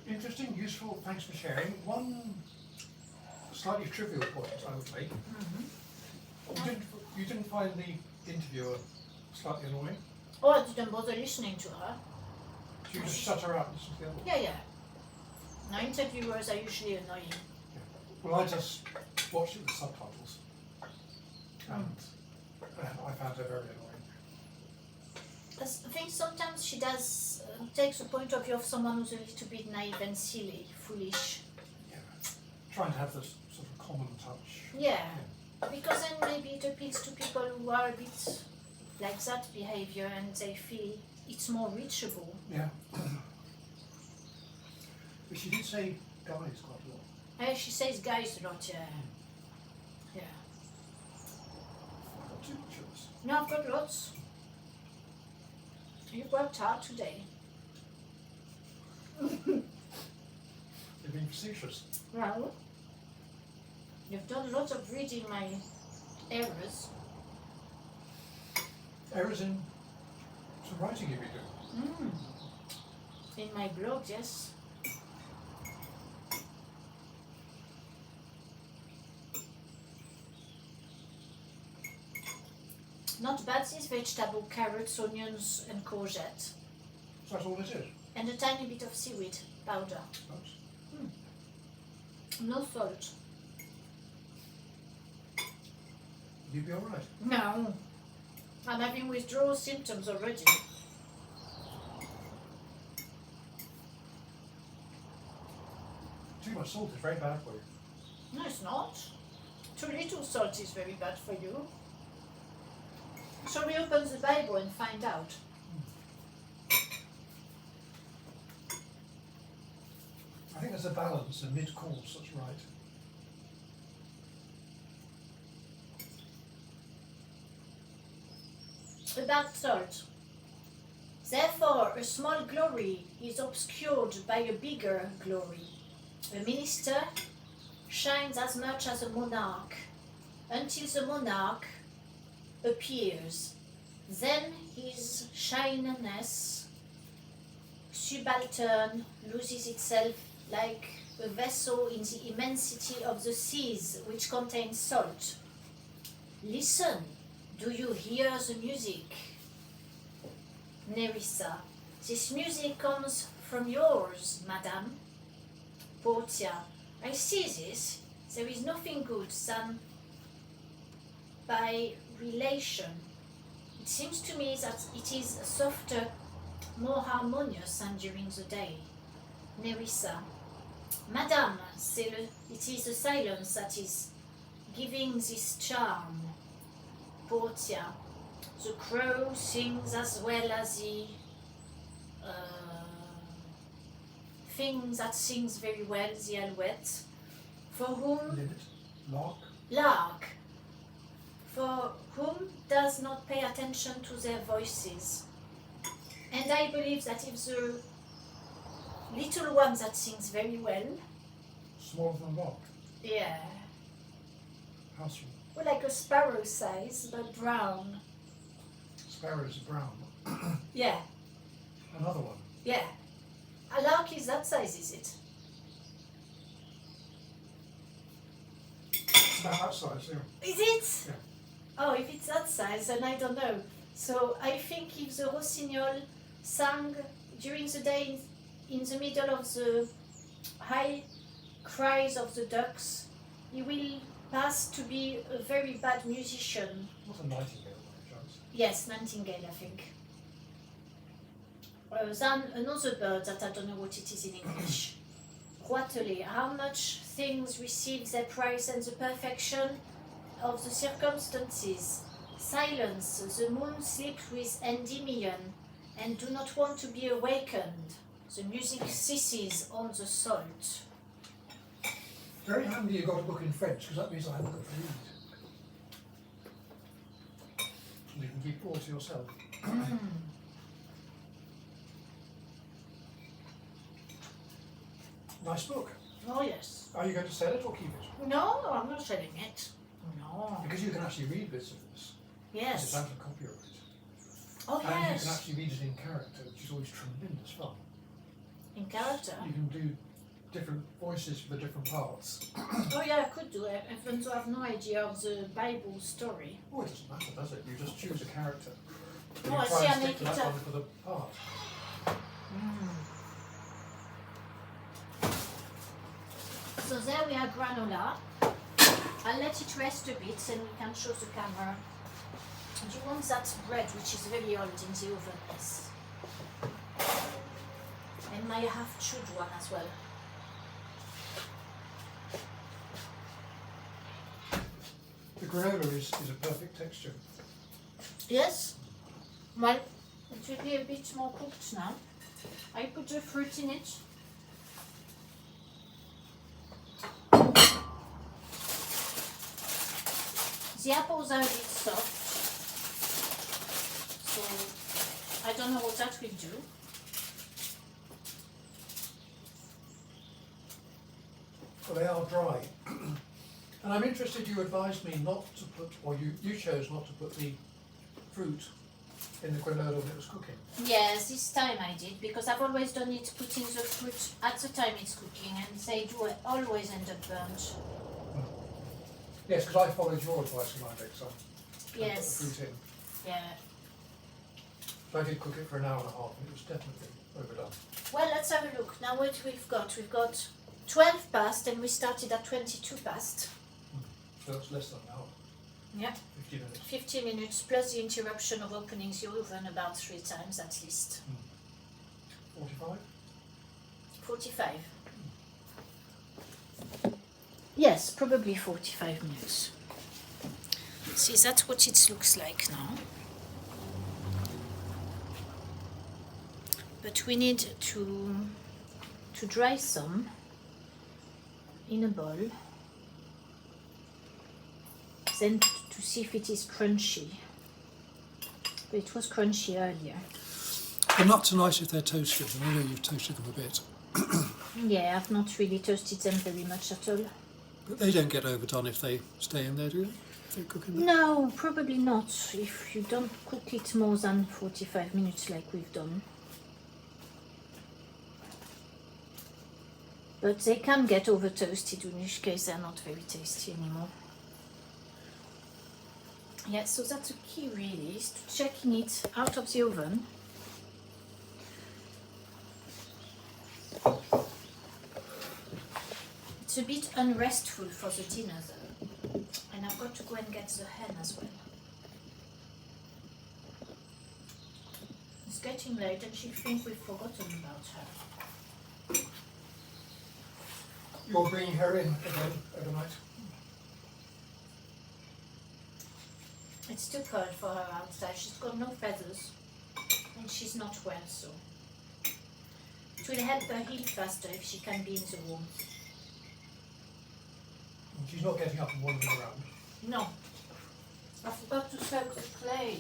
Speaker 2: Interesting, useful, thanks for sharing. One slightly trivial point I would make. You didn't find the interviewer slightly annoying?
Speaker 1: Oh, I didn't bother listening to her.
Speaker 2: You just shut her out and listen to the other one?
Speaker 1: Yeah, yeah. Now interviewers are usually annoying.
Speaker 2: Yeah. Well, I just watched it with subtitles. And I found her very annoying.
Speaker 1: I think sometimes she does takes the point of view of someone who's a little bit naive and silly, foolish.
Speaker 2: Yeah. Trying to have this sort of common touch.
Speaker 1: Yeah, because then maybe it appeals to people who are a bit like that behavior and they feel it's more reachable.
Speaker 2: Yeah. But she did say guys quite a lot.
Speaker 1: She says guys a lot, yeah. Yeah.
Speaker 2: I've got too much of this.
Speaker 1: No, I've got lots. You've worked hard today.
Speaker 2: You're being facetious.
Speaker 1: Well, you've done lots of reading my errors.
Speaker 2: Errors in some writing you've been doing.
Speaker 1: In my blog, yes. Not bad, these vegetable, carrots, onions and courgette.
Speaker 2: So that's all it is.
Speaker 1: And a tiny bit of seaweed powder.
Speaker 2: Nice.
Speaker 1: No salt.
Speaker 2: You'd be alright.
Speaker 1: No. I'm having withdrawal symptoms already.
Speaker 2: Too much salt is very bad for you.
Speaker 1: No, it's not. Too little salt is very bad for you. Shall we open the Bible and find out?
Speaker 2: I think there's a balance, a mid-course, that's right.
Speaker 1: About salt. Therefore, a small glory is obscured by a bigger glory. A minister shines as much as a monarch. until the monarch appears. Then his shyness, subaltern, loses itself like a vessel in the immensity of the seas which contains salt. Listen, do you hear the music? Nerissa, this music comes from yours, madame. Portia, I see this. There is nothing good than by relation. It seems to me that it is softer, more harmonious than during the day. Nerissa, madame, it is the silence that is giving this charm. Portia, the crow sings as well as the thing that sings very well, the alouette. For whom?
Speaker 2: Linnet, lark.
Speaker 1: Lark. For whom does not pay attention to their voices. And I believe that if the little one that sings very well,
Speaker 2: Smaller than a lark.
Speaker 1: yeah,
Speaker 2: How small?
Speaker 1: well, like a sparrow size, but brown.
Speaker 2: Sparrows are brown.
Speaker 1: Yeah,
Speaker 2: Another one.
Speaker 1: yeah. A lark is that size, is it?
Speaker 2: It's about that size, yeah.
Speaker 1: Is it?
Speaker 2: Yeah.
Speaker 1: Oh, if it's that size, then I don't know. So I think if the rossignol sang during the day in the middle of the high cries of the ducks, he will pass to be a very bad musician.
Speaker 2: Not a nightingale, by chance.
Speaker 1: Yes, nightingale, I think. Then another bird that I don't know what it is in English. Roitelet, how much things receive their price and the perfection of the circumstances. Silence, the moon sleeps with Endymion and do not want to be awakened. The music ceases on the salt.
Speaker 2: Very handy you got a book in French, because that means I haven't got to read. You can keep it all to yourself. Nice book.
Speaker 1: Oh yes.
Speaker 2: Are you going to sell it or keep it?
Speaker 1: No, I'm not selling it. No.
Speaker 2: Because you can actually read bits of this. There's
Speaker 1: Yes.
Speaker 2: a phantom copy of it.
Speaker 1: Oh
Speaker 2: And you can
Speaker 1: yes.
Speaker 2: actually read it in character, which is always tremendous fun.
Speaker 1: In character.
Speaker 2: You can do different voices for the different parts.
Speaker 1: Oh yeah, I could do it, even though I have no idea of the Bible story.
Speaker 2: Oh, it doesn't matter, does it? You just choose a character. And
Speaker 1: Oh, I
Speaker 2: you try
Speaker 1: see, I
Speaker 2: and stick
Speaker 1: make
Speaker 2: to
Speaker 1: it
Speaker 2: that
Speaker 1: up.
Speaker 2: one for the part.
Speaker 1: So there we have granola. I'll let it rest a bit and we can show the camera. And you want that bread which is very old in the oven, yes. And my half-chewed one as well.
Speaker 2: The granola is a perfect texture.
Speaker 1: Yes. Well, it will be a bit more cooked now. I put the fruit in it. The apples are a bit soft, so I don't know what that will do.
Speaker 2: Well, they are dry. And I'm interested, you advised me not to put, or you chose not to put the fruit in the granola when it was cooking.
Speaker 1: Yes, this time I did, because I've always done it putting the fruit at the time it's cooking, and they do always end up burnt.
Speaker 2: Yes, because I followed your advice on my bake, so I
Speaker 1: Yes.
Speaker 2: put the fruit in.
Speaker 1: Yeah.
Speaker 2: So I did cook it for an hour and a half, and it was definitely overdone.
Speaker 1: Well, let's have a look. Now what we've got. We've got 12 past, and we started at 22 past.
Speaker 2: So that's less than an hour,
Speaker 1: Yeah.
Speaker 2: 50 minutes.
Speaker 1: 50 minutes plus the interruption of opening the oven about 3 times at least.
Speaker 2: 45?
Speaker 1: 45. Yes, probably 45 minutes. See, that's what it looks like now. But we need to dry some in a bowl. Then to see if it is crunchy. But it was crunchy earlier.
Speaker 2: They're not so nice if they're toasted, and I know you've toasted them a bit.
Speaker 1: Yeah, I've not really toasted them very much at all.
Speaker 2: But they don't get overdone if they stay in there, do they? Are you cooking that?
Speaker 1: No, probably not. If you don't cook it more than 45 minutes like we've done. But they can get over toasted, in which case they're not very tasty anymore. Yeah, so that's the key really, is to checking it out of the oven. It's a bit unrestful for the dinner though, and I've got to go and get the hen as well. It's getting late and she thinks we've forgotten about her.
Speaker 2: You're bringing her in again overnight.
Speaker 1: It's too cold for her outside. She's got no feathers and she's not well, so it will help her heal faster if she can be in the warmth.
Speaker 2: And she's not getting up and wandering around.
Speaker 1: No, I forgot to soak the clay.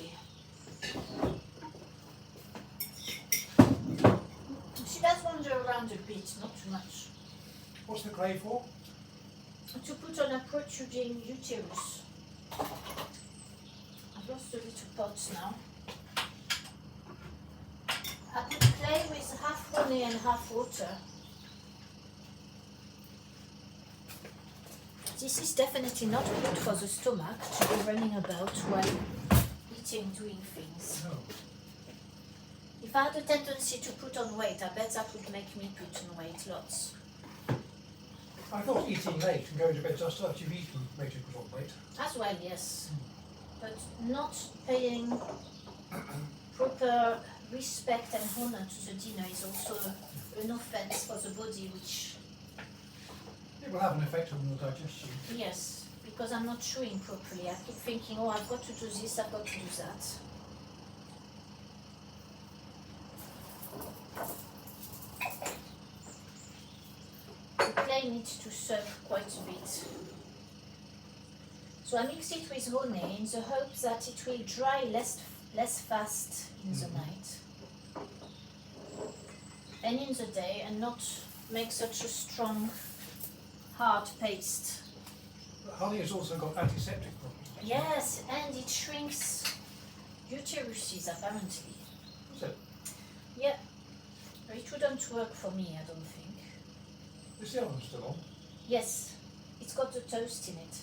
Speaker 1: She does wander around a bit, not too much.
Speaker 2: What's the clay for?
Speaker 1: To put on a protruding uterus. I've lost the little pots now. I put clay with half honey and half water. This is definitely not good for the stomach to be running about while eating, doing things.
Speaker 2: No.
Speaker 1: If I had a tendency to put on weight, I bet that would make me put on weight lots.
Speaker 2: I thought eating late and going to bed just after you've eaten made you put on weight.
Speaker 1: As well, yes. But not paying proper respect and honor to the dinner is also an offense for the body, which,
Speaker 2: It will have an effect on your digestion.
Speaker 1: yes, because I'm not chewing properly. I keep thinking, oh, I've got to do this, I've got to do that. The clay needs to soak quite a bit. So I mix it with honey in the hope that it will dry less fast in the night and in the day, and not make such a strong, hard paste.
Speaker 2: But honey has also got antiseptic properties.
Speaker 1: Yes, and it shrinks uteruses apparently.
Speaker 2: Is it?
Speaker 1: Yeah, but it wouldn't work for me, I don't think.
Speaker 2: Is the oven still on?
Speaker 1: Yes, it's got the toast in it.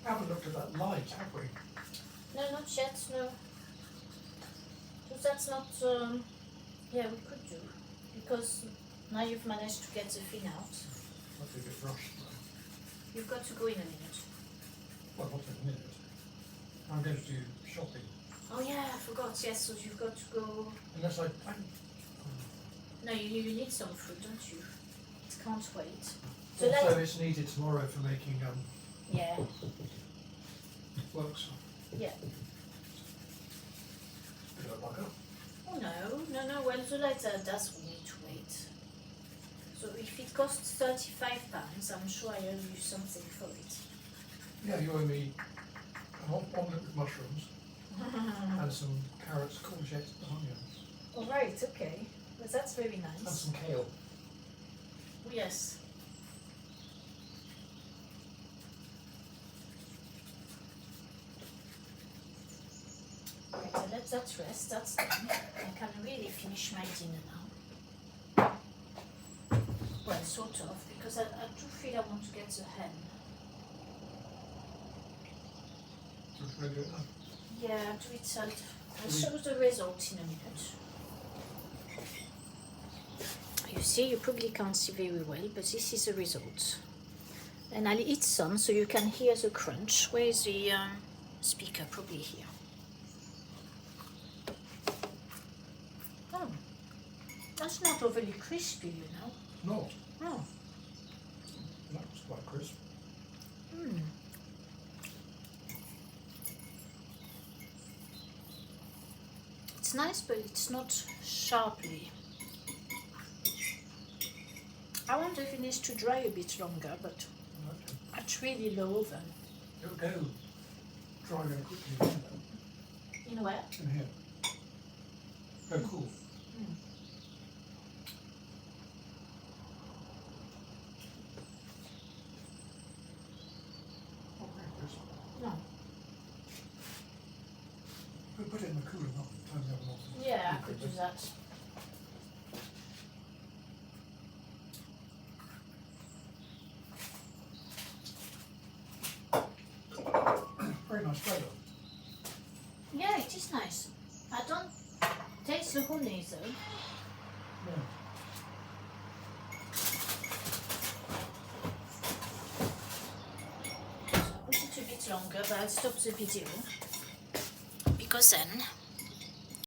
Speaker 2: We haven't looked at that light, have we?
Speaker 1: No, not yet, no. So that's not, yeah, we could do, because now you've managed to get the thing out.
Speaker 2: Might be a bit rushed though.
Speaker 1: You've got to go in a minute.
Speaker 2: Well, not in a minute. I'm going to do shopping.
Speaker 1: Oh yeah, I forgot, yes, so you've got to go.
Speaker 2: Unless I
Speaker 1: No, you need some fruit, don't you? It can't wait. So
Speaker 2: also
Speaker 1: let's,
Speaker 2: it's needed tomorrow for making
Speaker 1: yeah,
Speaker 2: works.
Speaker 1: yeah.
Speaker 2: Bit of a bugger.
Speaker 1: Oh no, well the letter does need to wait. So if it costs £35, I'm sure I owe you something for it.
Speaker 2: Yeah, you owe me an omelette with mushrooms and some carrots, courgettes and onions.
Speaker 1: All right, okay. Well, that's very
Speaker 2: And
Speaker 1: nice.
Speaker 2: some kale.
Speaker 1: Oh, yes. Right, so let that rest, that's done. I can really finish my dinner now. Well, sort of, because I do feel I want to get the hen.
Speaker 2: Just going to do it now.
Speaker 1: Yeah, do it. I'll show the result in a minute. You see, you probably can't see very well, but this is the result. And I'll eat some so you can hear the crunch. Where is the speaker? Probably here. Oh, that's not overly crispy, you know.
Speaker 2: Not.
Speaker 1: Oh.
Speaker 2: That was quite crisp.
Speaker 1: Hmm. It's nice, but it's not sharply. I want the finish to dry a bit longer, but
Speaker 2: Okay.
Speaker 1: at really low oven.
Speaker 2: It'll go dry very quickly in here, though.
Speaker 1: In where?
Speaker 2: In here. Go cool. Not very crisp.
Speaker 1: No.
Speaker 2: We'll put it in the cooler, not turn the oven off.
Speaker 1: Yeah, I could do that.
Speaker 2: Very nice flavour.
Speaker 1: Yeah, it is nice. I don't taste the honey though.
Speaker 2: Yeah.
Speaker 1: So I'll put it a bit longer, but I'll stop the video because then